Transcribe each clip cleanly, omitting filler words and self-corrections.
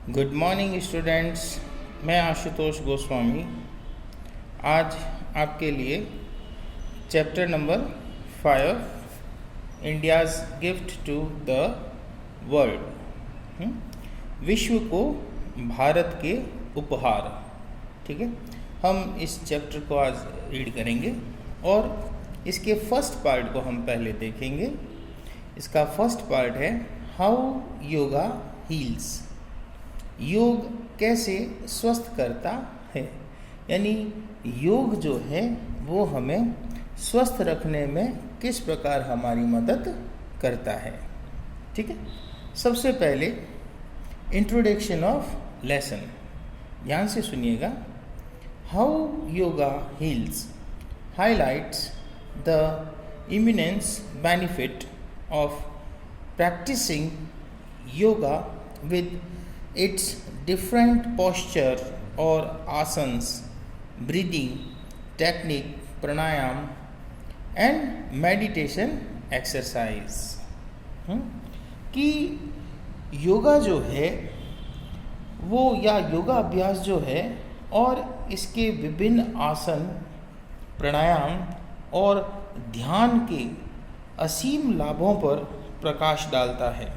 Good morning students. मैं आशुतोष गोस्वामी आज आपके लिए chapter number 5 India's gift to the world, विश्व को भारत के उपहार। ठीक है, हम इस चैप्टर को आज रीड करेंगे और इसके फर्स्ट पार्ट को हम पहले देखेंगे। इसका फर्स्ट पार्ट है हाउ योगा हील्स। योग कैसे स्वस्थ करता है, यानी योग जो है वो हमें स्वस्थ रखने में किस प्रकार हमारी मदद करता है। ठीक है, सबसे पहले इंट्रोडक्शन ऑफ लेसन, ध्यान से सुनिएगा। How yoga heals highlights the immense benefit of practising yoga with its different posture or asanas, breathing technique, pranayam and meditation exercise। कि योगा जो है वो या योगा अभ्यास जो है और इसके विभिन्न आसन, प्राणायाम और ध्यान के असीम लाभों पर प्रकाश डालता है।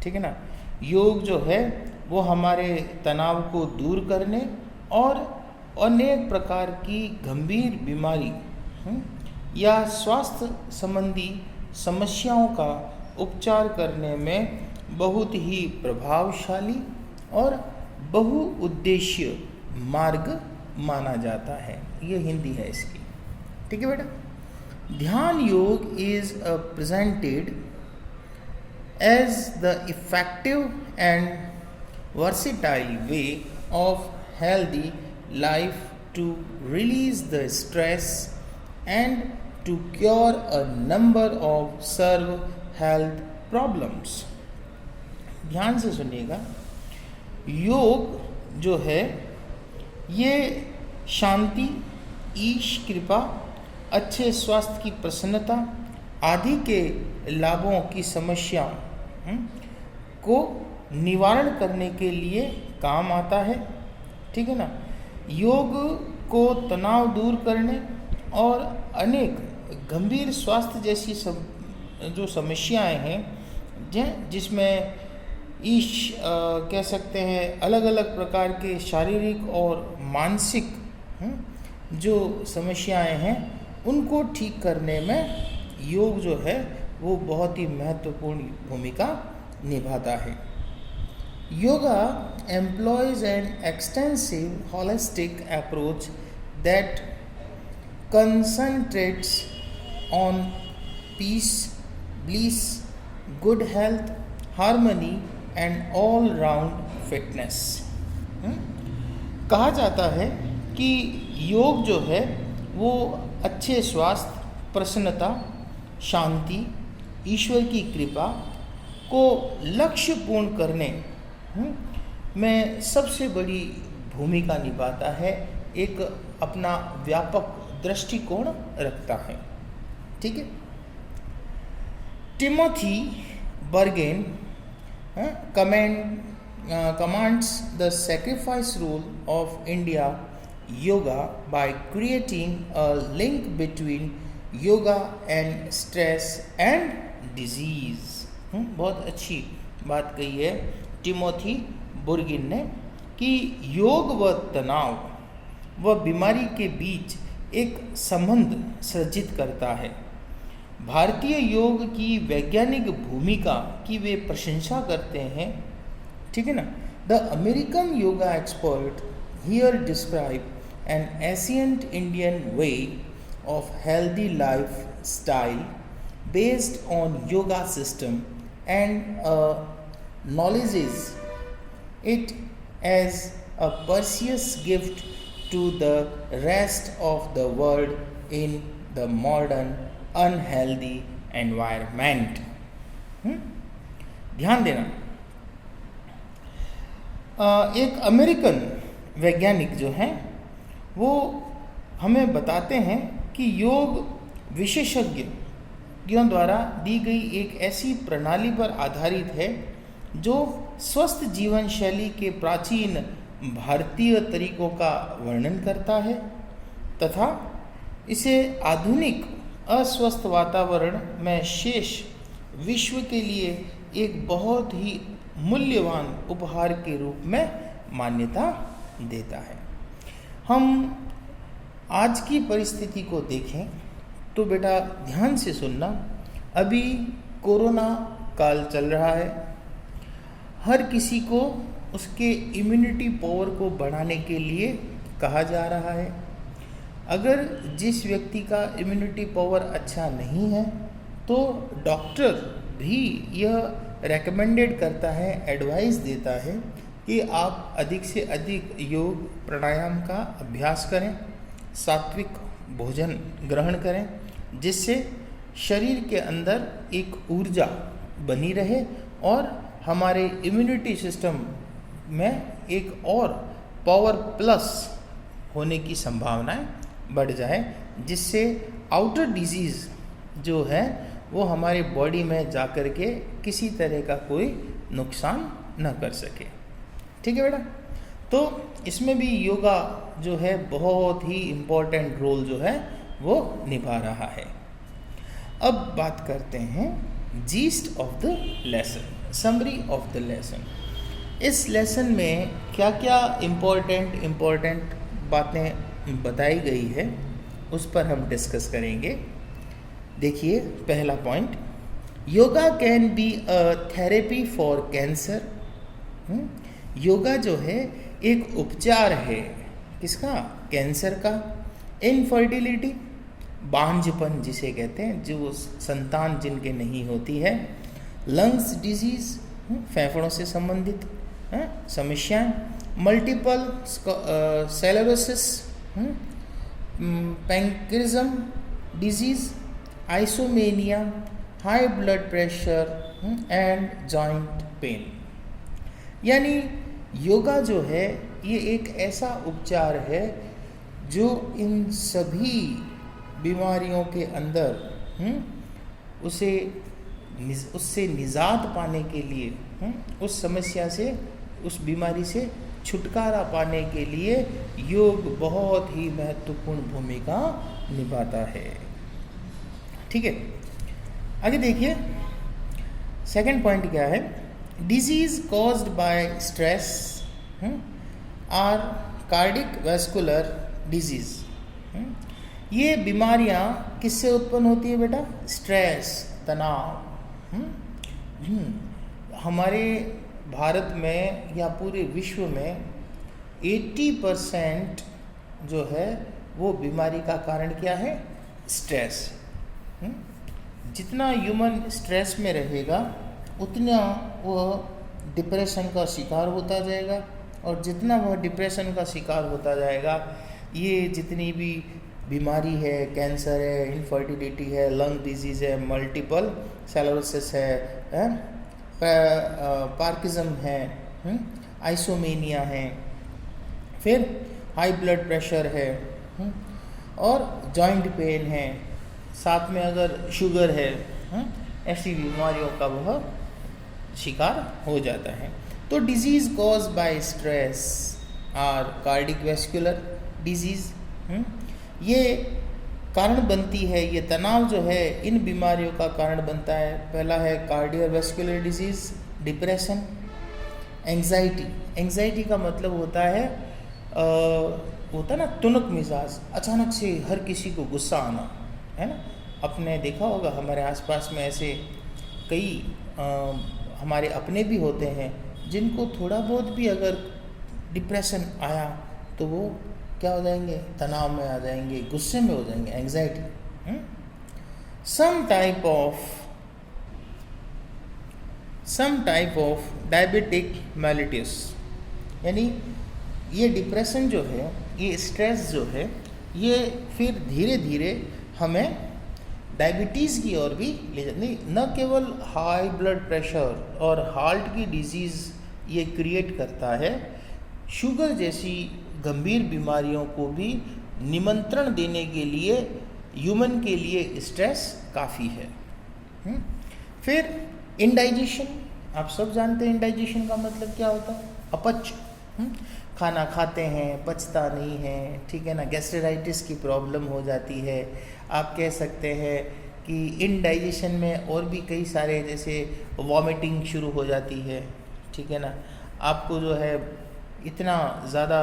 ठीक है ना, योग जो है वो हमारे तनाव को दूर करने और अनेक प्रकार की गंभीर बीमारी या स्वास्थ्य संबंधी समस्याओं का उपचार करने में बहुत ही प्रभावशाली और बहुउद्देश्य मार्ग माना जाता है। ये हिंदी है इसकी। ठीक है बेटा, ध्यान योग is presented as the effective and versatile way of healthy life to release the stress and to cure a number of serve health problems। ध्यान से सुनिएगा, योग जो है ये शांति, ईश कृपा, अच्छे स्वास्थ्य की प्रसन्नता आदि के लाभों की समस्या को निवारण करने के लिए काम आता है। ठीक है ना, योग को तनाव दूर करने और अनेक गंभीर स्वास्थ्य जैसी जो समस्याएं हैं जिसमें कह सकते हैं अलग अलग प्रकार के शारीरिक और मानसिक जो समस्याएं हैं उनको ठीक करने में योग जो है वो बहुत ही महत्वपूर्ण भूमिका निभाता है। Yoga employs an extensive holistic approach that concentrates on peace, bliss, good health, harmony and all round fitness. कहा जाता है कि योग जो है वो अच्छे स्वास्थ्य, प्रसन्नता, शांति, ईश्वर की कृपा को लक्ष्य पूर्ण करने में सबसे बड़ी भूमिका निभाता है, एक अपना व्यापक दृष्टिकोण रखता है। ठीक है, Timothy Bergen commands the sacrifice role of India yoga by creating a link between yoga and stress and disease. बहुत अच्छी बात कही है टिमोथी बुर्गिन ने कि योग व तनाव व बीमारी के बीच एक संबंध सृजित करता है। भारतीय योग की वैज्ञानिक भूमिका की वे प्रशंसा करते हैं। ठीक है ना, the American yoga expert here describe N ancient Indian way of healthy lifestyle based on yoga system and acknowledges it as a precious gift to the rest of the world in the modern unhealthy environment। ध्यान देना, एक American वैज्ञानिक जो हैं वो हमें बताते हैं कि योग विशेषज्ञों द्वारा दी गई एक ऐसी प्रणाली पर आधारित है जो स्वस्थ जीवन शैली के प्राचीन भारतीय तरीकों का वर्णन करता है तथा इसे आधुनिक अस्वस्थ वातावरण में शेष विश्व के लिए एक बहुत ही मूल्यवान उपहार के रूप में मान्यता देता है। हम आज की परिस्थिति को देखें तो बेटा ध्यान से सुनना, अभी कोरोना काल चल रहा है। हर किसी को उसके इम्यूनिटी पावर को बढ़ाने के लिए कहा जा रहा है। अगर जिस व्यक्ति का इम्यूनिटी पावर अच्छा नहीं है तो डॉक्टर भी यह रेकमेंडेड करता है, एडवाइस देता है कि आप अधिक से अधिक योग प्राणायाम का अभ्यास करें, सात्विक भोजन ग्रहण करें, जिससे शरीर के अंदर एक ऊर्जा बनी रहे और हमारे इम्यूनिटी सिस्टम में एक और पावर प्लस होने की संभावनाएं बढ़ जाए, जिससे आउटर डिजीज़ जो है वो हमारे बॉडी में जा कर के किसी तरह का कोई नुकसान न कर सके। ठीक है बेटा, तो इसमें भी योगा जो है बहुत ही इम्पोर्टेंट रोल जो है वो निभा रहा है। अब बात करते हैं yeast of the lesson, summary of the lesson. इस लेसन में क्या क्या इम्पोर्टेंट बातें बताई गई है उस पर हम डिस्कस करेंगे। देखिए, पहला point, yoga can be a therapy for cancer. Yoga जो है एक उपचार है, किसका? कैंसर का। इनफर्टिलिटी, बांझपन जिसे कहते हैं, जो संतान जिनके नहीं होती है। लंग्स डिजीज, फेफड़ों से संबंधित समस्याएं। Multiple sclerosis, pancreatism disease, insomnia, high blood pressure and joint pain. यानी योगा जो है ये एक ऐसा उपचार है जो इन सभी बीमारियों के अंदर उससे निजात पाने के लिए, उस समस्या से, उस बीमारी से छुटकारा पाने के लिए योग बहुत ही महत्वपूर्ण भूमिका निभाता है। ठीक है, आगे देखिए, सेकंड पॉइंट क्या है? Disease caused by stress are cardiac vascular disease. ये बीमारियां किससे उत्पन्न होती है बेटा? स्ट्रेस, तनाव। हमारे भारत में या पूरे विश्व में 80% जो है वो बीमारी का कारण क्या है? स्ट्रेस। जितना ह्यूमन स्ट्रेस में रहेगा उतना वह डिप्रेशन का शिकार होता जाएगा, और जितना वह डिप्रेशन का शिकार होता जाएगा, ये जितनी भी बीमारी है, कैंसर है, इनफर्टिलिटी है, लंग डिजीज़ है, मल्टीपल स्क्लेरोसिस है, पार्किंसम है, आइसोमेनिया है, फिर हाई ब्लड प्रेशर है, और जॉइंट पेन है, साथ में अगर शुगर है, ऐसी बीमारियों का वह शिकार हो जाता है। तो डिजीज़ कॉज बाय स्ट्रेस और कार्डिक वैस्कुलर डिजीज़, ये कारण बनती है, ये तनाव जो है इन बीमारियों का कारण बनता है। पहला है cardiovascular disease, depression, anxiety. Anxiety का मतलब होता ना तुनक मिजाज, अचानक से हर किसी को गुस्सा आना, है ना। आपने देखा होगा हमारे आसपास में ऐसे कई हमारे अपने भी होते हैं जिनको थोड़ा बहुत भी अगर डिप्रेशन आया तो वो क्या हो जाएंगे? तनाव में आ जाएंगे, गुस्से में हो जाएंगे, anxiety. Some type of diabetic mellitus, यानी ये डिप्रेशन जो है, ये स्ट्रेस जो है, ये फिर धीरे धीरे हमें डायबिटीज़ की ओर भी ले जाती। न केवल हाई ब्लड प्रेशर और हार्ट की डिजीज़ ये क्रिएट करता है, शुगर जैसी गंभीर बीमारियों को भी निमंत्रण देने के लिए ह्यूमन के लिए स्ट्रेस काफ़ी है। फिर इंडाइजेशन, आप सब जानते हैं इंडाइजेशन का मतलब क्या होता है, अपच। खाना खाते हैं, पचता नहीं है, ठीक है ना, गैस्ट्राइटिस की प्रॉब्लम हो जाती है। आप कह सकते हैं कि इंडाइजेशन में और भी कई सारे, जैसे वॉमिटिंग शुरू हो जाती है, ठीक है ना, आपको जो है इतना ज़्यादा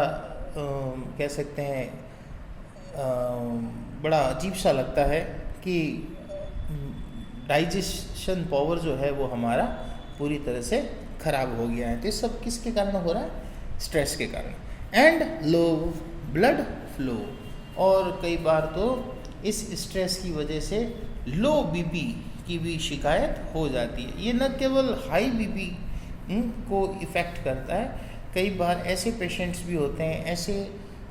कह सकते हैं बड़ा अजीब सा लगता है कि डाइजेशन पावर जो है वो हमारा पूरी तरह से ख़राब हो गया है। तो ये सब किसके कारण हो रहा है, स्ट्रेस के कारण। एंड लो ब्लड फ्लो, और कई बार तो इस स्ट्रेस की वजह से लो बीपी की भी शिकायत हो जाती है। ये न केवल हाई बीपी को इफ़ेक्ट करता है, कई बार ऐसे पेशेंट्स भी होते हैं, ऐसे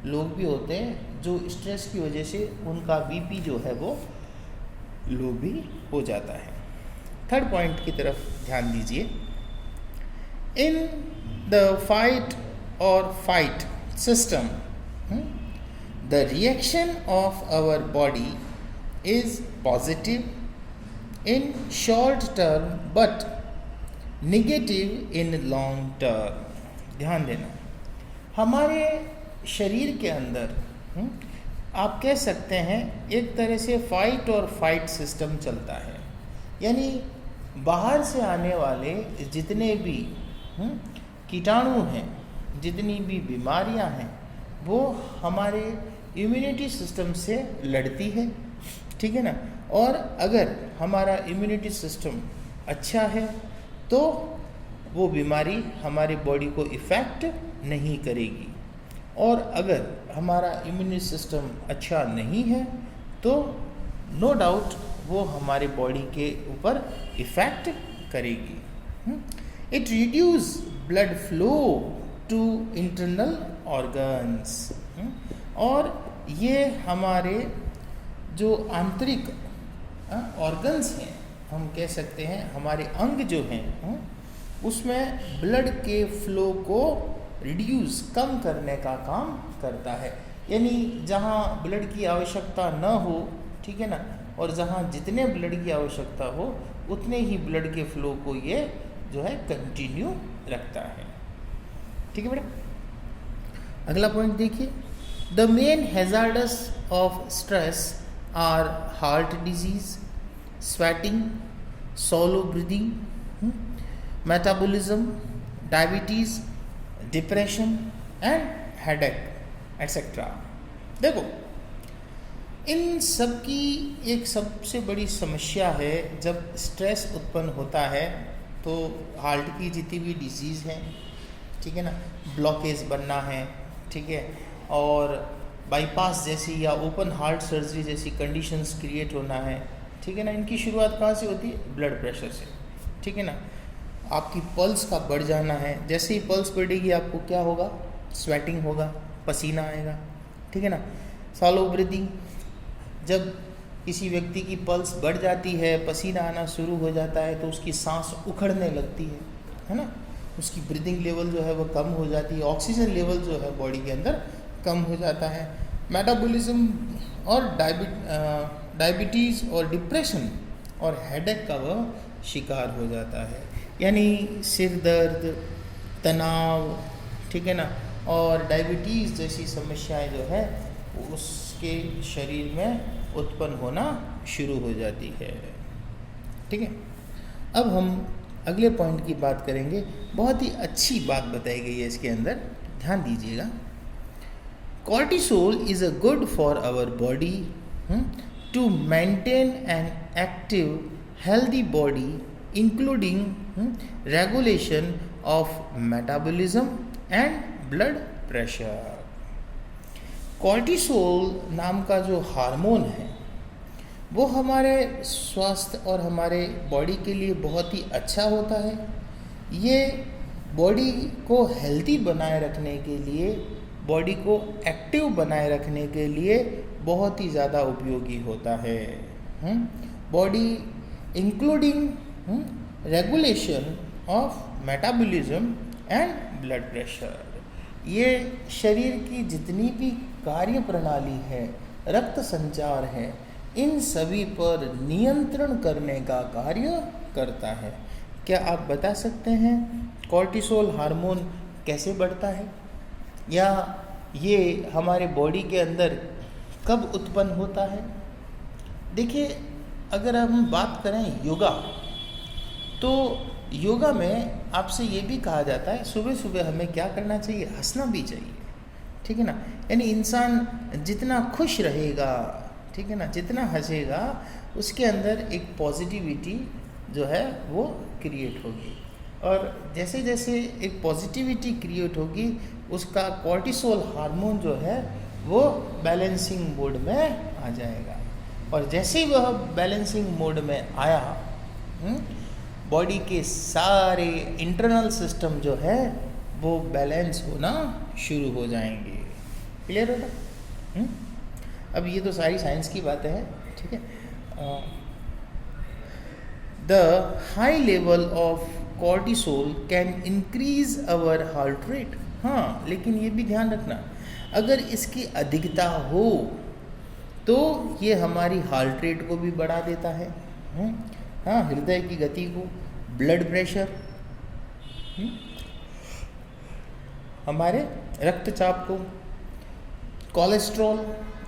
लोग भी होते हैं जो स्ट्रेस की वजह से उनका बीपी जो है वो लो भी हो जाता है। थर्ड पॉइंट की तरफ ध्यान दीजिए। In the fight or fight system the reaction of our body is positive in short term but negative in long term. ध्यान देना, हमारे शरीर के अंदर आप कह सकते हैं एक तरह से फाइट और फाइट सिस्टम चलता है। यानी बाहर से आने वाले जितने भी कीटाणु हैं, जितनी भी बीमारियां हैं, वो हमारे इम्यूनिटी सिस्टम से लड़ती है, ठीक है ना। और अगर हमारा इम्यूनिटी सिस्टम अच्छा है तो वो बीमारी हमारे बॉडी को इफ़ेक्ट नहीं करेगी, और अगर हमारा इम्यूनिटी सिस्टम अच्छा नहीं है तो नो डाउट वो हमारे बॉडी के ऊपर इफ़ेक्ट करेगी। It reduce blood flow to internal organs, और ये हमारे जो आंतरिक ऑर्गन्स हैं, हम कह सकते हैं हमारे अंग जो हैं, उसमें ब्लड के फ्लो को रिड्यूस कम करने का काम करता है। यानी जहाँ ब्लड की आवश्यकता न हो, ठीक है ना, और जहाँ जितने ब्लड की आवश्यकता हो उतने ही ब्लड के फ्लो को ये जो है कंटिन्यू रखता है। ठीक है बेटा, अगला पॉइंट देखिए। The main hazards of stress are heart disease, sweating, shallow breathing, metabolism, diabetes, depression and headache etcetera. देखो, इन सब की एक सबसे बड़ी समस्या है, जब स्ट्रेस उत्पन्न होता है तो हार्ट की जितनी भी डिजीज़ हैं, ठीक है ना, ब्लॉकेज बनना है, ठीक है, और बाईपास जैसी या ओपन हार्ट सर्जरी जैसी कंडीशंस क्रिएट होना है, ठीक है ना। इनकी शुरुआत कहाँ से होती है, ब्लड प्रेशर से, ठीक है ना। आपकी पल्स का बढ़ जाना है, जैसे ही पल्स बढ़ेगी आपको क्या होगा, स्वेटिंग होगा, पसीना आएगा, ठीक है ना। सॉलो ब्रीदिंग, जब किसी व्यक्ति की पल्स बढ़ जाती है, पसीना आना शुरू हो जाता है, तो उसकी सांस उखड़ने लगती है ना, उसकी ब्रीदिंग लेवल जो है वो कम हो जाती है, ऑक्सीजन लेवल जो है बॉडी के अंदर कम हो जाता है। मेटाबॉलिज्म और डायबिटीज़ और डिप्रेशन और हेडेक का वह शिकार हो जाता है। यानी सिर दर्द, तनाव, ठीक है ना, और डायबिटीज़ जैसी समस्याएं जो है उसके शरीर में उत्पन्न होना शुरू हो जाती है। ठीक है, अब हम अगले पॉइंट की बात करेंगे। बहुत ही अच्छी बात बताई गई है इसके अंदर, ध्यान दीजिएगा। Cortisol is a good for our body to maintain an active healthy body including regulation of metabolism and blood pressure. Cortisol नाम का जो हार्मोन है वो हमारे स्वास्थ्य और हमारे बॉडी के लिए बहुत ही अच्छा होता है। ये बॉडी को हेल्दी बनाए रखने के लिए, बॉडी को एक्टिव बनाए रखने के लिए बहुत ही ज़्यादा उपयोगी होता है। Body including regulation of metabolism and blood pressure. ये शरीर की जितनी भी कार्य प्रणाली है, रक्त संचार है, इन सभी पर नियंत्रण करने का कार्य करता है। क्या आप बता सकते हैं कॉर्टिसोल हार्मोन कैसे बढ़ता है, या ये हमारे बॉडी के अंदर कब उत्पन्न होता है? देखिए, अगर हम बात करें योगा, तो योगा में आपसे ये भी कहा जाता है सुबह सुबह हमें क्या करना चाहिए, हंसना भी चाहिए, ठीक है ना। यानी इंसान जितना खुश रहेगा, ठीक है ना, जितना हंसेगा, उसके अंदर एक पॉजिटिविटी जो है वो क्रिएट होगी, और जैसे जैसे एक पॉजिटिविटी क्रिएट होगी उसका कॉर्टिसोल हार्मोन जो है वो बैलेंसिंग मोड में आ जाएगा, और जैसे ही वह बैलेंसिंग मोड में आया, बॉडी के सारे इंटरनल सिस्टम जो है वो बैलेंस होना शुरू हो जाएंगे। क्लियर होगा? अब ये तो सारी साइंस की बातें हैं, ठीक है। The high level of cortisol can increase our heart rate. हाँ, लेकिन ये भी ध्यान रखना, अगर इसकी अधिकता हो तो ये हमारी हार्ट रेट को भी बढ़ा देता है। हाँ, हृदय की गति को, ब्लड प्रेशर, हमारे रक्तचाप को, कोलेस्ट्रॉल,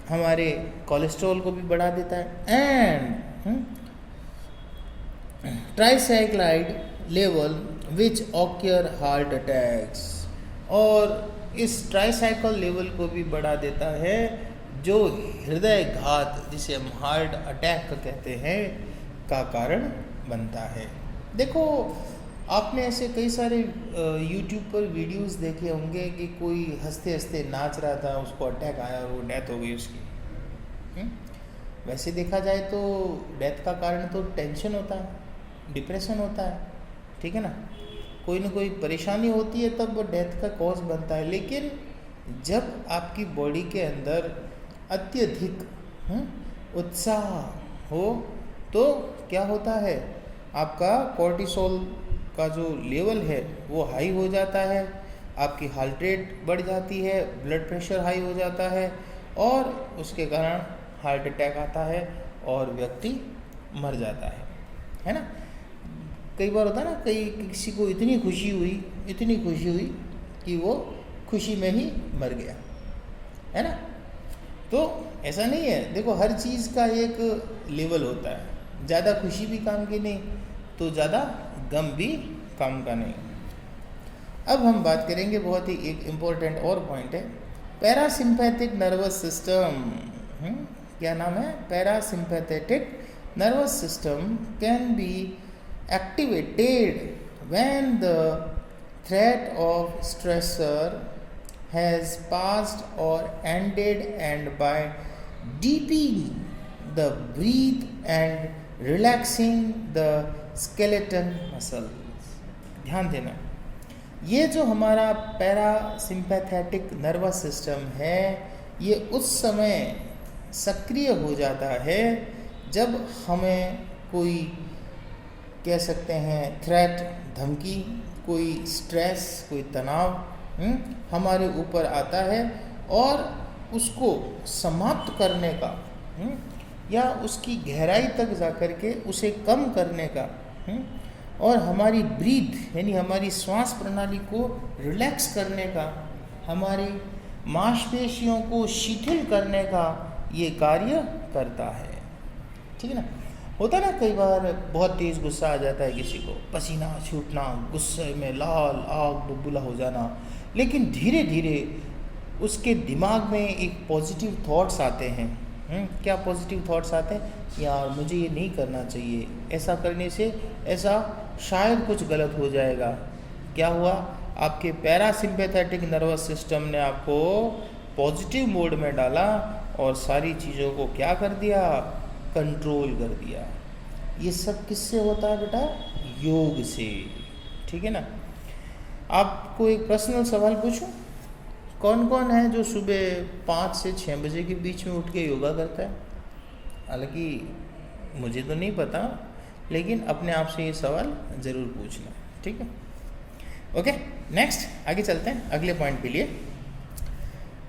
हमारे कोलेस्ट्रॉल को भी बढ़ा देता है, and triglyceride level which occur heart attacks, और इस ट्राइसाइकिल लेवल को भी बढ़ा देता है जो हृदय घात, जिसे हम हार्ट अटैक कहते हैं, का कारण बनता है। देखो, आपने ऐसे कई सारे यूट्यूब पर वीडियोस देखे होंगे कि कोई हंसते हंसते नाच रहा था, उसको अटैक आया और वो डेथ हो गई उसकी। वैसे देखा जाए तो डेथ का कारण तो टेंशन होता है, डिप्रेशन होता है, ठीक है ना, कोई ना कोई परेशानी होती है तब वो डेथ का कॉज बनता है। लेकिन जब आपकी बॉडी के अंदर अत्यधिक उत्साह हो तो क्या होता है, आपका कॉर्टिसोल का जो लेवल है वो हाई हो जाता है, आपकी हार्ट रेट बढ़ जाती है, ब्लड प्रेशर हाई हो जाता है, और उसके कारण हार्ट अटैक आता है और व्यक्ति मर जाता है ना। कई बार होता है ना, किसी को इतनी खुशी हुई कि वो खुशी में ही मर गया, है ना। तो ऐसा नहीं है, देखो हर चीज़ का एक लेवल होता है, ज़्यादा खुशी भी काम की नहीं तो ज़्यादा गम भी काम का नहीं। अब हम बात करेंगे, बहुत ही एक इम्पोर्टेंट और पॉइंट है, पैरासिम्पैथिक नर्वस सिस्टम। क्या नाम है? Parasympathetic nervous system can be activated when the threat of stressor has passed or ended, and by deepening the breath and relaxing the skeleton muscles। ध्यान देना, ये जो हमारा पैरासिम्पैथेटिक नर्वस सिस्टम है ये उस समय सक्रिय हो जाता है जब हमें कोई, कह सकते हैं, थ्रेट, धमकी, कोई स्ट्रेस, कोई तनाव हमारे ऊपर आता है, और उसको समाप्त करने का या उसकी गहराई तक जा कर के उसे कम करने का, और हमारी ब्रीथ यानी हमारी श्वास प्रणाली को रिलैक्स करने का, हमारी मांसपेशियों को शिथिल करने का ये कार्य करता है, ठीक है ना। होता ना, कई बार बहुत तेज़ गुस्सा आ जाता है किसी को, पसीना छूटना, गुस्से में लाल आग बुलबुला हो जाना, लेकिन धीरे धीरे उसके दिमाग में एक पॉजिटिव थॉट्स आते हैं। क्या पॉजिटिव थॉट्स आते हैं? यार मुझे ये नहीं करना चाहिए, ऐसा करने से ऐसा शायद कुछ गलत हो जाएगा। क्या हुआ? आपके पैरासिम्पैथेटिक नर्वस सिस्टम ने आपको पॉजिटिव मोड में डाला और सारी चीज़ों को क्या कर दिया? कंट्रोल कर दिया। ये सब किससे होता है बेटा? योग से, ठीक है ना। आपको एक पर्सनल सवाल पूछूं, कौन कौन है जो सुबह 5 से 6 बजे के बीच में उठ के योगा करता है? हालांकि मुझे तो नहीं पता, लेकिन अपने आप से ये सवाल ज़रूर पूछना, ठीक है। ओके, नेक्स्ट आगे चलते हैं अगले पॉइंट के लिए।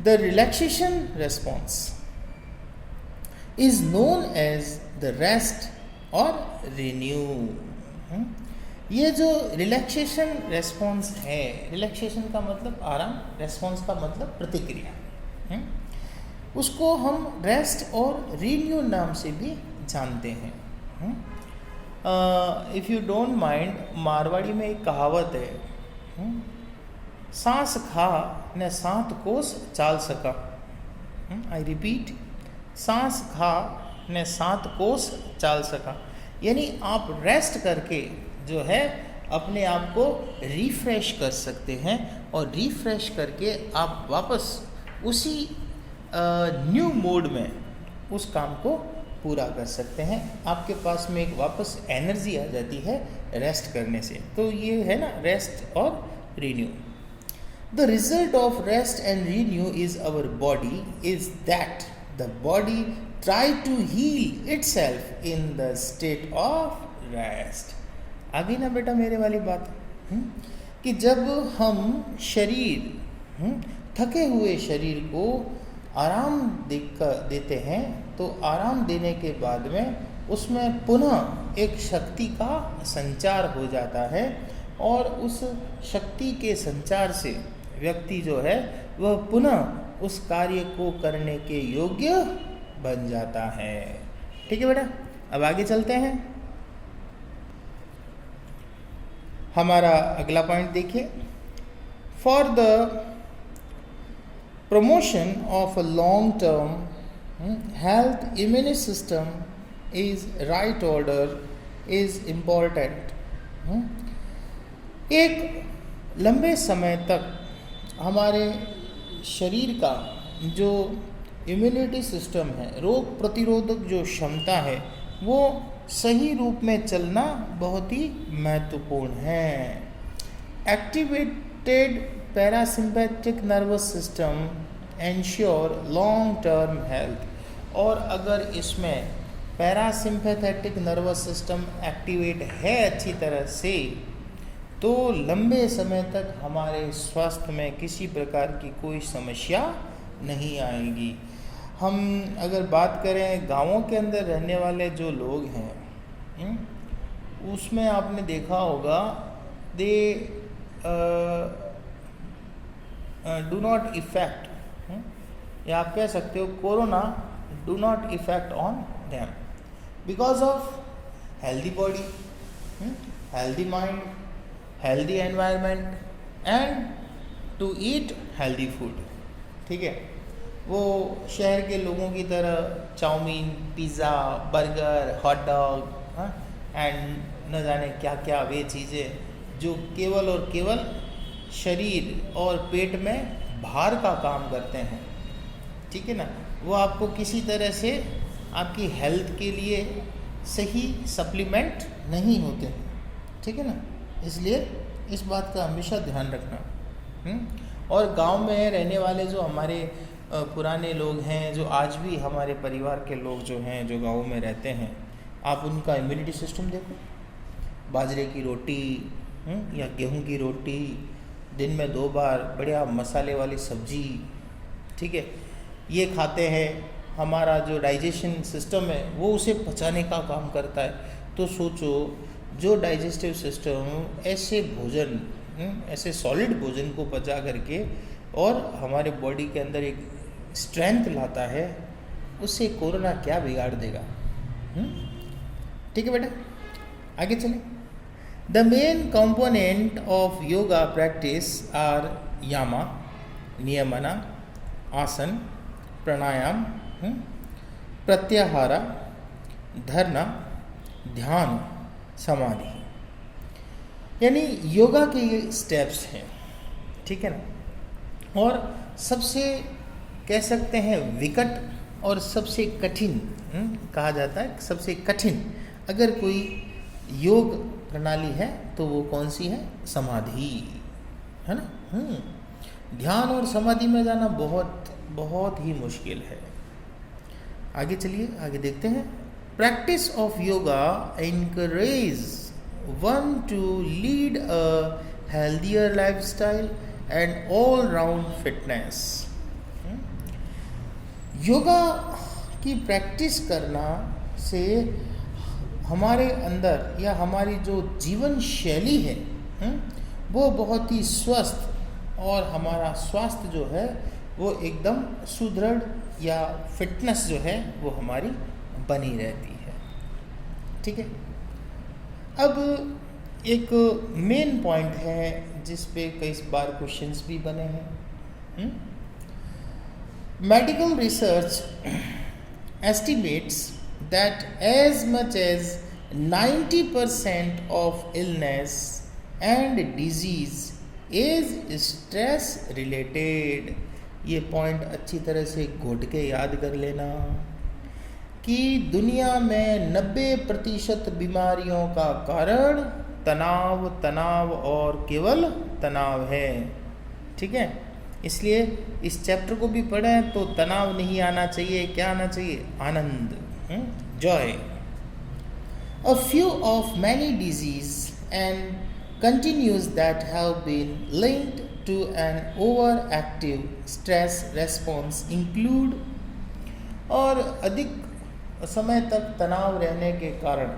The relaxation response is known as the rest और रिन्यू। ये जो रिलैक्सेशन रेस्पॉन्स है, रिलैक्सेशन का मतलब आराम, रेस्पॉन्स का मतलब प्रतिक्रिया, उसको हम रेस्ट और रीन्यू नाम से भी जानते हैं। If you don't mind, Marwari में एक कहावत है, सांस खा न 7 कोस चाल सका। आई रिपीट, सांस खा न 7 कोस चाल सका। यानी आप रेस्ट करके जो है अपने आप को रिफ्रेश कर सकते हैं और रिफ्रेश करके आप वापस उसी न्यू मोड में उस काम को पूरा कर सकते हैं। आपके पास में एक वापस एनर्जी आ जाती है रेस्ट करने से। तो ये है ना रेस्ट और renew. The result of rest and renew is our body is that the body try to heal itself in the state of rest. आ गई ना बेटा मेरे वाली बात, कि जब हम शरीर थके हुए शरीर को आराम देते हैं तो आराम देने के बाद में उसमें पुनः एक शक्ति का संचार हो जाता है और उस शक्ति के संचार से व्यक्ति जो है वह पुनः उस कार्य को करने के योग्य बन जाता है। ठीक है बेटा, अब आगे चलते हैं। हमारा अगला पॉइंट देखिए। For the promotion of a long term health immune system is right order is important. एक लंबे समय तक हमारे शरीर का जो इम्यूनिटी सिस्टम है, रोग प्रतिरोधक जो क्षमता है, वो सही रूप में चलना बहुत ही महत्वपूर्ण है। Activated parasympathetic nervous system ensure long term health. और अगर इसमें पैरासिम्पैथेटिक नर्वस सिस्टम एक्टिवेट है अच्छी तरह से तो लंबे समय तक हमारे स्वास्थ्य में किसी प्रकार की कोई समस्या नहीं आएगी। हम अगर बात करें गांवों के अंदर रहने वाले जो लोग हैं, उसमें आपने देखा होगा दे डू नॉट इफेक्ट, या आप कह सकते हो corona do not effect on them because of healthy body, healthy mind, healthy environment and to eat healthy food. ठीक है, वो शहर के लोगों की तरह chow mein, pizza, burger, hot dog and न जाने क्या क्या वे चीज़ें जो केवल और केवल शरीर और पेट में भार का काम करते हैं, ठीक है ना, वो आपको किसी तरह से आपकी हेल्थ के लिए सही सप्लीमेंट नहीं होते हैं। ठीक है ना, इसलिए इस बात का हमेशा ध्यान रखना। और गांव में रहने वाले जो हमारे पुराने लोग हैं, जो आज भी हमारे परिवार के लोग जो हैं जो गाँव में रहते हैं, आप उनका इम्यूनिटी सिस्टम देखो। बाजरे की रोटी या गेहूं की रोटी, दिन में 2 बार बढ़िया मसाले वाली सब्जी, ठीक है, ये खाते हैं। हमारा जो डाइजेशन सिस्टम है वो उसे पचाने का काम करता है। तो सोचो जो डाइजेस्टिव सिस्टम ऐसे भोजन, ऐसे सॉलिड भोजन को पचा करके और हमारे बॉडी के अंदर एक स्ट्रेंथ लाता है, उससे कोरोना क्या बिगाड़ देगा। ठीक है बेटा, आगे चलें। The main component of yoga practice are yama, नियमना, आसन, प्राणायाम, प्रत्याहारा, धरना, ध्यान, समाधि। यानी योगा के ये स्टेप्स हैं। ठीक है ना, और सबसे कह सकते हैं विकट और सबसे कठिन कहा जाता है, सबसे कठिन अगर कोई योग प्रणाली है तो वो कौन सी है? समाधि, है ना। ध्यान और समाधि में जाना बहुत बहुत ही मुश्किल है। आगे चलिए, आगे देखते हैं। Practice of yoga encourage one two lead a healthier lifestyle and all round fitness. Yoga की प्रैक्टिस करना से हमारे अंदर या हमारी जो जीवन शैली है वो बहुत ही स्वस्थ और हमारा स्वास्थ्य जो है वो एकदम सुदृढ़ या फिटनेस जो है वो हमारी बनी रहती है। ठीक है, अब एक मेन पॉइंट है जिस पे कई बार क्वेश्चंस भी बने हैं। Medical research estimates that as much as 90% of illness and disease is stress related। ये पॉइंट अच्छी तरह से घोट के याद कर लेना कि दुनिया में 90% बीमारियों का कारण तनाव और केवल तनाव है। ठीक है, इसलिए इस चैप्टर को भी पढ़ें तो तनाव नहीं आना चाहिए, क्या आना चाहिए? आनंद, joy. A few of many disease and continues that have been linked to an over active stress response include. और अधिक समय तक तनाव रहने के कारण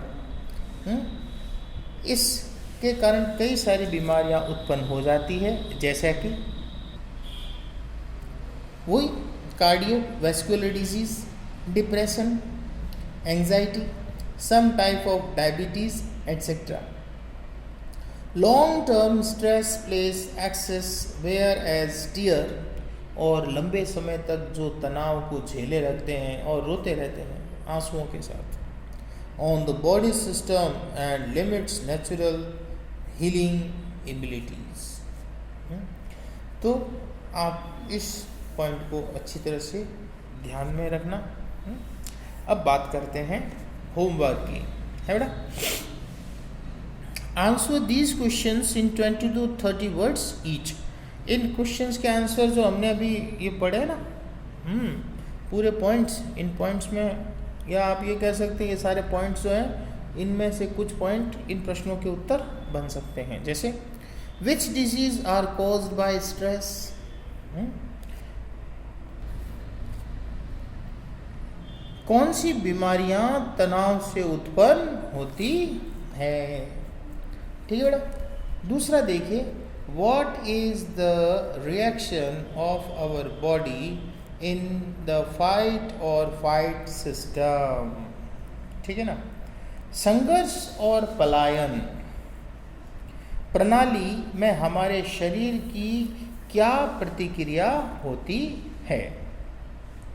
इसके कारण कई सारी बीमारियां उत्पन्न हो जाती है, जैसा कि वही cardiovascular disease, depression, anxiety, some type of diabetes etcetera. Long term stress place excess wear एज टीयर। और लंबे समय तक जो तनाव को झेले रखते हैं और रोते रहते हैं आंसुओं के साथ on the body system and limits natural healing abilities. तो आप इस पॉइंट को अच्छी तरह से ध्यान में रखना। अब बात करते हैं होमवर्क की, है बेटा। Answer these questions in 20 to 30 words each. In questions के आंसर जो हमने अभी ये पढ़े ना, पूरे पॉइंट्स, इन पॉइंट्स में, या आप ये कह सकते हैं ये सारे पॉइंट्स जो हैं इनमें से कुछ पॉइंट इन प्रश्नों के उत्तर बन सकते हैं। जैसे which disease are caused by stress. कौन सी बीमारियां तनाव से उत्पन्न होती है। ठीक है बेटा। दूसरा देखिए, what is the reaction of our body in the fight or fight system. ठीक है ना। संघर्ष और पलायन प्रणाली में हमारे शरीर की क्या प्रतिक्रिया होती है।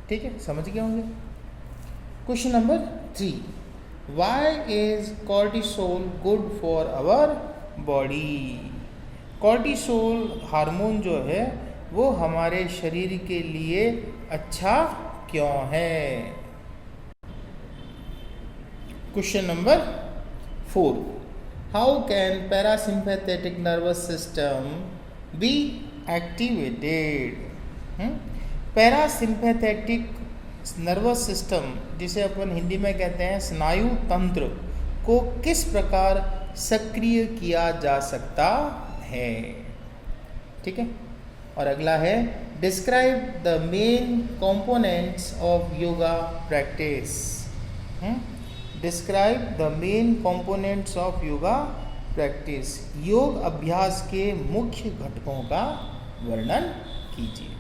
ठीक है, समझ गए होंगे। Question number 3, why is cortisol good for our body. Cortisol hormone जो है वो हमारे शरीर के लिए अच्छा क्यों है। Question number 4, how can parasympathetic nervous system be activated. Parasympathetic nervous system, जिसे अपन हिंदी में कहते हैं स्नायु तंत्र, को किस प्रकार सक्रिय किया जा सकता है। ठीक है। और अगला है, describe the main components of yoga practice. Describe the main components of yoga practice. योग अभ्यास के मुख्य घटकों का वर्णन कीजिए।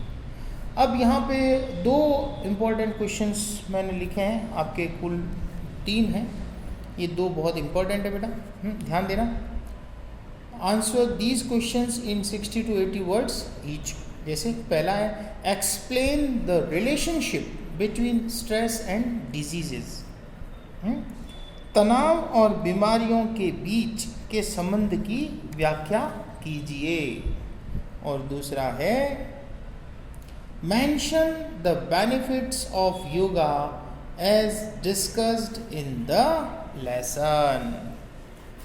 अब यहाँ पे 2 इम्पॉर्टेंट क्वेश्चंस मैंने लिखे हैं, आपके कुल 3 हैं। ये 2 बहुत इम्पॉर्टेंट है बेटा, ध्यान देना। Answer these questions in 60 to 80 words each. जैसे पहला है, explain the relationship between stress and diseases. तनाव और बीमारियों के बीच के संबंध की व्याख्या कीजिए। और दूसरा है, mention the benefits of yoga as discussed in the lesson.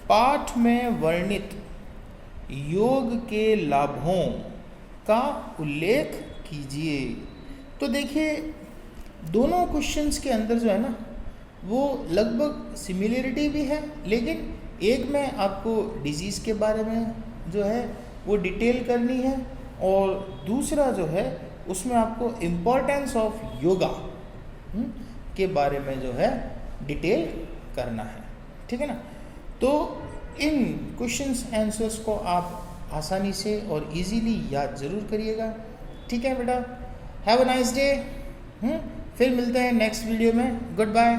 पाठ में वर्णित योग के लाभों का उल्लेख कीजिए। तो देखिए, दोनों क्वेश्चंस के अंदर जो है ना वो लगभग सिमिलरिटी भी है, लेकिन एक में आपको डिजीज़ के बारे में जो है वो डिटेल करनी है, और दूसरा जो है उसमें आपको इम्पोर्टेंस ऑफ योगा के बारे में जो है डिटेल करना है। ठीक है ना। तो इन क्वेश्चंस आंसर्स को आप आसानी से और इजीली याद ज़रूर करिएगा, ठीक है बेटा। Have a nice day. फिर मिलते हैं नेक्स्ट वीडियो में। Good bye.